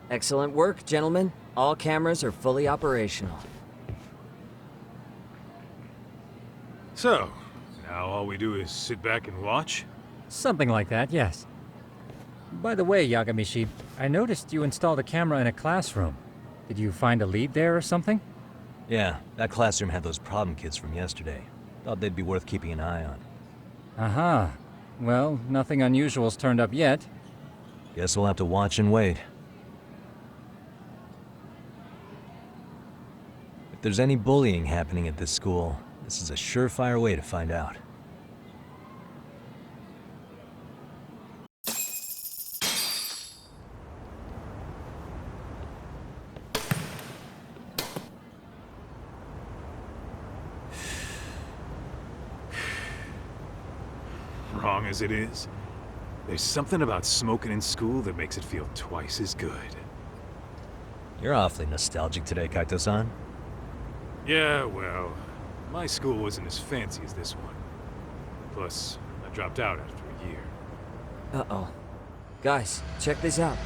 Excellent work, gentlemen. All cameras are fully operational. So, now all we do is sit back and watch? Something like that, yes. By the way, Yagamishi, I noticed you installed a camera in a classroom. Did you find a lead there or something? Yeah, that classroom had those problem kids from yesterday. Thought they'd be worth keeping an eye on. Aha. Well, nothing unusual's turned up yet. Guess we'll have to watch and wait. If there's any bullying happening at this school, this is a surefire way to find out. Wrong as it is, there's something about smoking in school that makes it feel twice as good. You're awfully nostalgic today, Kaito-san. Yeah, well, my school wasn't as fancy as this one. Plus, I dropped out after a year. Uh-oh. Guys, check this out.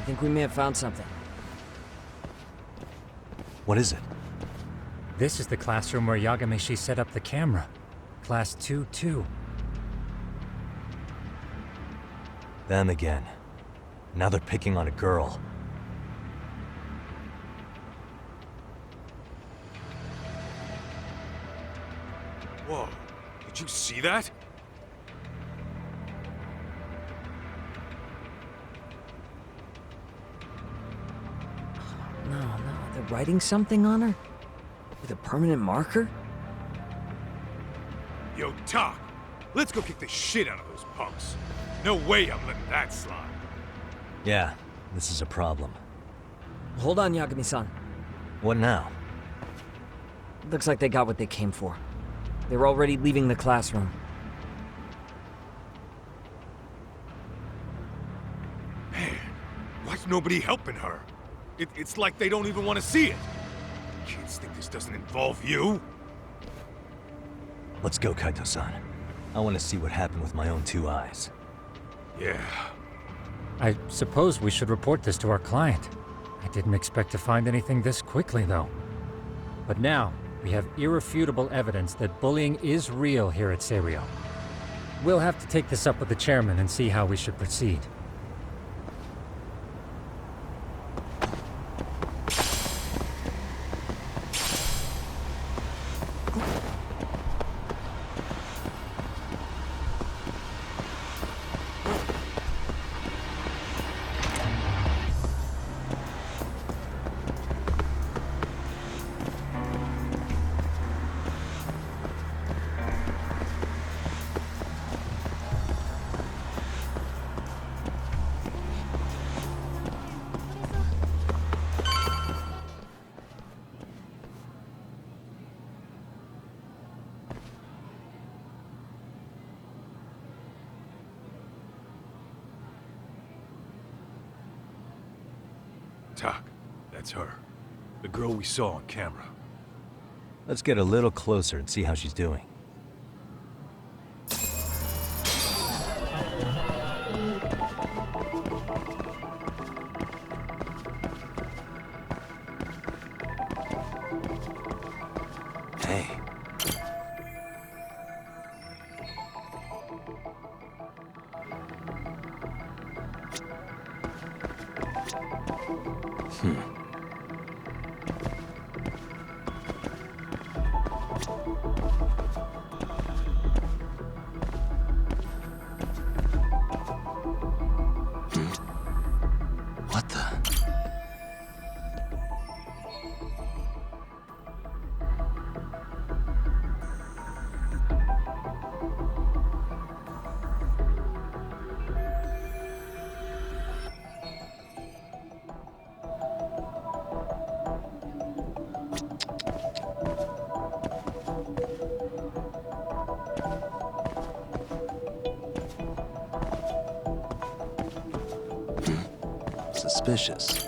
I think we may have found something. What is it? This is the classroom where Yagamishi set up the camera. Class 2-2. Them again. Now they're picking on a girl. Whoa, did you see that? No, they're writing something on her? With a permanent marker? Yo, Doc, let's go kick the shit out of those punks. No way I'm letting that slide. Yeah, this is a problem. Hold on, Yagami-san. What now? Looks like they got what they came for. They're already leaving the classroom. Man, why's nobody helping her? It's like they don't even want to see it. Kids think this doesn't involve you? Let's go, Kaito-san. I want to see what happened with my own two eyes. Yeah. I suppose we should report this to our client. I didn't expect to find anything this quickly, though. But now, we have irrefutable evidence that bullying is real here at Seiryo. We'll have to take this up with the chairman and see how we should proceed. Doc, that's her. The girl we saw on camera. Let's get a little closer and see how she's doing. Hey. What the? Suspicious.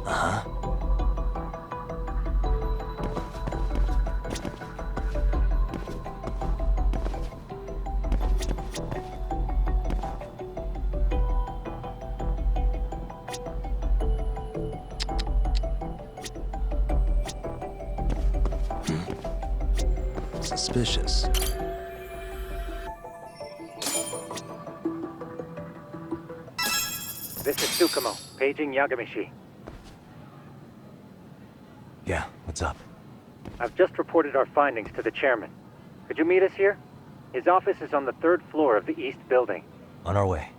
Uh-huh. suspicious. This is Tsukumo, paging Yagamishi. Yeah, what's up? I've just reported our findings to the chairman. Could you meet us here? His office is on the 3rd floor of the east building. On our way.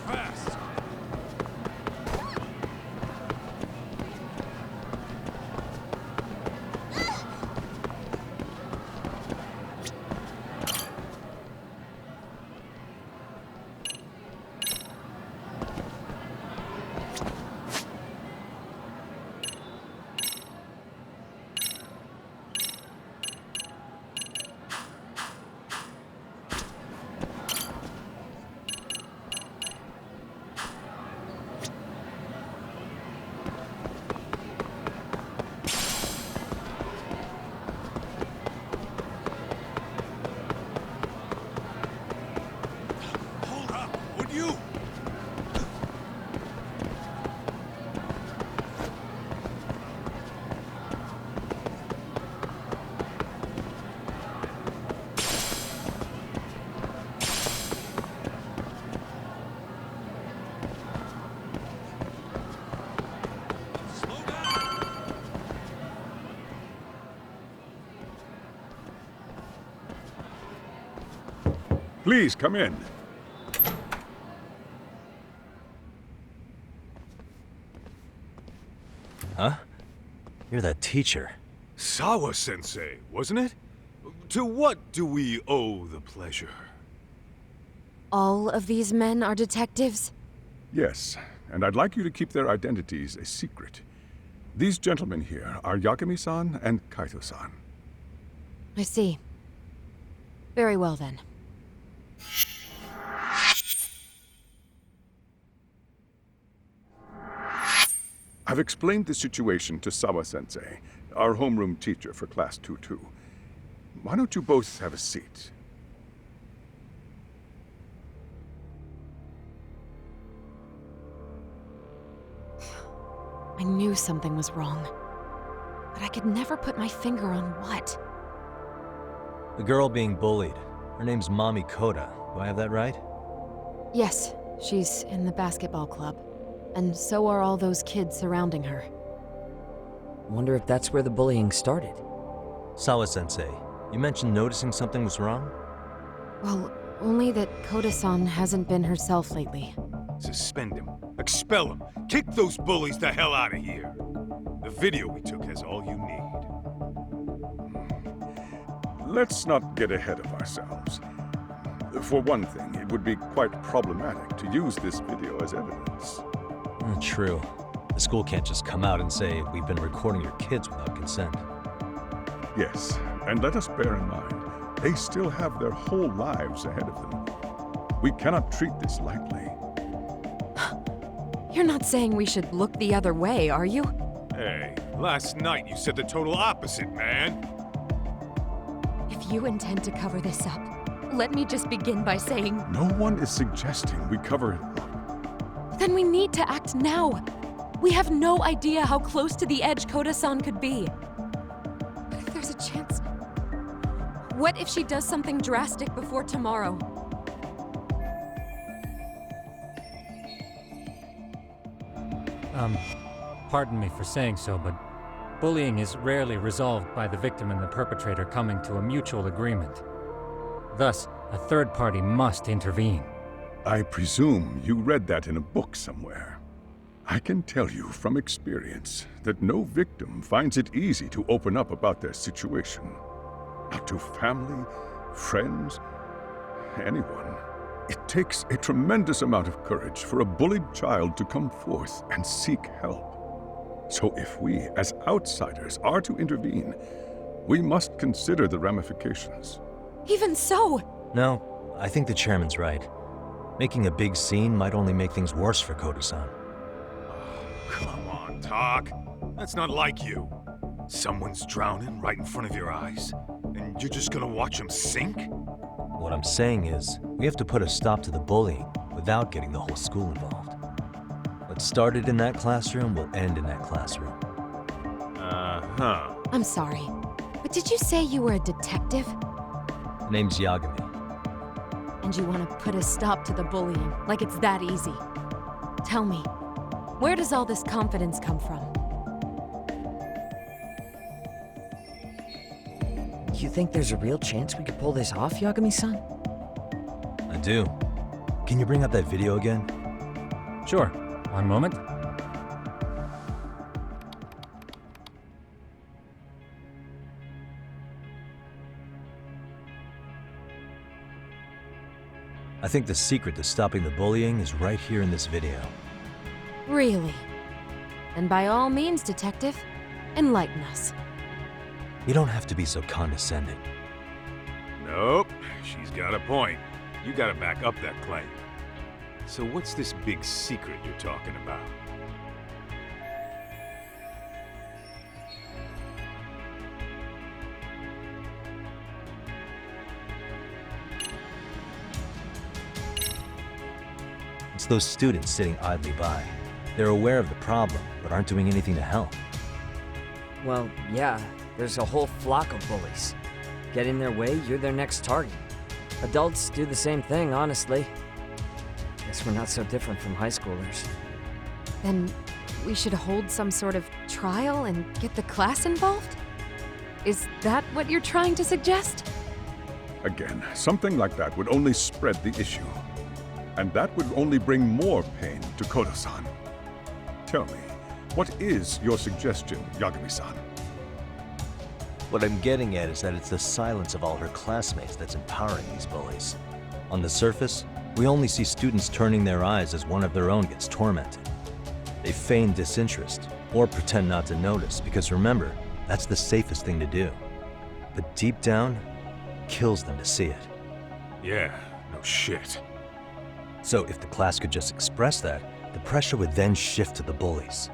Fast! Hold up, would you? Slow down! Please come in. Huh? You're that teacher. Sawa-sensei, wasn't it? To what do we owe the pleasure? All of these men are detectives? Yes, and I'd like you to keep their identities a secret. These gentlemen here are Yagami-san and Kaito-san. I see. Very well then. I've explained the situation to Sawa-sensei, our homeroom teacher for Class 2-2. Why don't you both have a seat? I knew something was wrong. But I could never put my finger on what. The girl being bullied. Her name's Mami Koda. Do I have that right? Yes, she's in the basketball club. And so are all those kids surrounding her. Wonder if that's where the bullying started. Sawa-sensei, you mentioned noticing something was wrong? Well, only that Koda-san hasn't been herself lately. Suspend him. Expel him. Kick those bullies the hell out of here. The video we took has all you need. Let's not get ahead of ourselves. For one thing, it would be quite problematic to use this video as evidence. True. The school can't just come out and say, we've been recording your kids without consent. Yes, and let us bear in mind, they still have their whole lives ahead of them. We cannot treat this lightly. You're not saying we should look the other way, are you? Hey, last night you said the total opposite, man. If you intend to cover this up, let me just begin by saying... No one is suggesting we cover it up. Then we need to act now. We have no idea how close to the edge Koda-san could be. But if there's a chance... What if she does something drastic before tomorrow? Pardon me for saying so, but bullying is rarely resolved by the victim and the perpetrator coming to a mutual agreement. Thus, a third party must intervene. I presume you read that in a book somewhere. I can tell you from experience that no victim finds it easy to open up about their situation. Not to family, friends, anyone. It takes a tremendous amount of courage for a bullied child to come forth and seek help. So if we, as outsiders, are to intervene, we must consider the ramifications. Even so! No, I think the chairman's right. Making a big scene might only make things worse for Koda-san. Come on, Talk. That's not like you. Someone's drowning right in front of your eyes, and And you're just gonna watch him sink? What I'm saying is, we have to put a stop to the bullying without getting the whole school involved. What started in that classroom will end in that classroom. Uh-huh. I'm sorry, but did you say you were a detective? The name's Yagami. And you want to put a stop to the bullying, like it's that easy? Tell me, where does all this confidence come from? You think there's a real chance we could pull this off, Yagami-san? I do. Can you bring up that video again? Sure. One moment. I think the secret to stopping the bullying is right here in this video. Really? And by all means, detective, enlighten us. You don't have to be so condescending. Nope, she's got a point. You gotta back up that claim. So what's this big secret you're talking about? It's those students sitting idly by. They're aware of the problem, but aren't doing anything to help. Well, yeah, there's a whole flock of bullies. Get in their way, you're their next target. Adults do the same thing, honestly. Guess we're not so different from high schoolers. Then we should hold some sort of trial and get the class involved? Is that what you're trying to suggest? Again, something like that would only spread the issue. And that would only bring more pain to Kodo-san. Tell me, what is your suggestion, Yagami-san? What I'm getting at is that it's the silence of all her classmates that's empowering these bullies. On the surface, we only see students turning their eyes as one of their own gets tormented. They feign disinterest, or pretend not to notice, because remember, that's the safest thing to do. But deep down, it kills them to see it. Yeah, no shit. So if the class could just express that, the pressure would then shift to the bullies.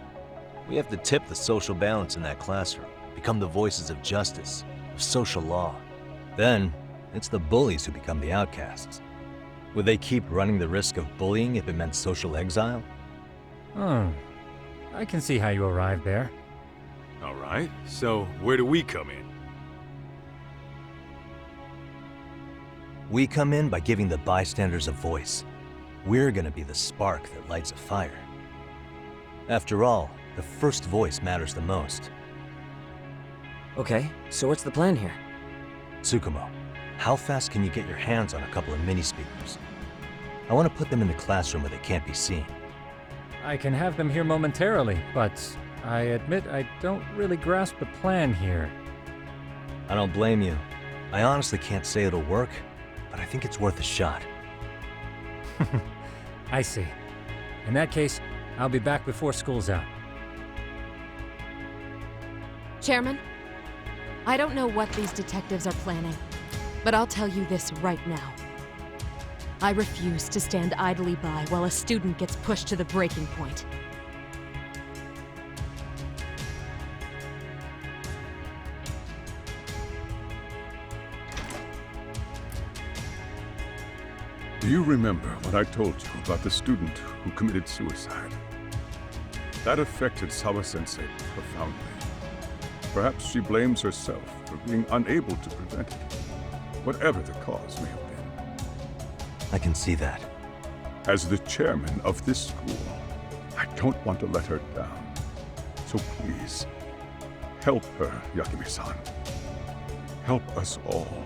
We have to tip the social balance in that classroom, become the voices of justice, of social law. Then, it's the bullies who become the outcasts. Would they keep running the risk of bullying if it meant social exile? I can see how you arrived there. All right, so where do we come in? We come in by giving the bystanders a voice. We're gonna be the spark that lights a fire. After all, the first voice matters the most. Okay, so what's the plan here? Tsukumo, how fast can you get your hands on a couple of mini speakers? I want to put them in the classroom where they can't be seen. I can have them here momentarily, but I admit I don't really grasp the plan here. I don't blame you. I honestly can't say it'll work, but I think it's worth a shot. I see. In that case, I'll be back before school's out. Chairman, I don't know what these detectives are planning, but I'll tell you this right now. I refuse to stand idly by while a student gets pushed to the breaking point. Do you remember what I told you about the student who committed suicide? That affected Sawa-sensei profoundly. Perhaps she blames herself for being unable to prevent it, whatever the cause may have been. I can see that. As the chairman of this school, I don't want to let her down. So please, help her, Yagami-san. Help us all.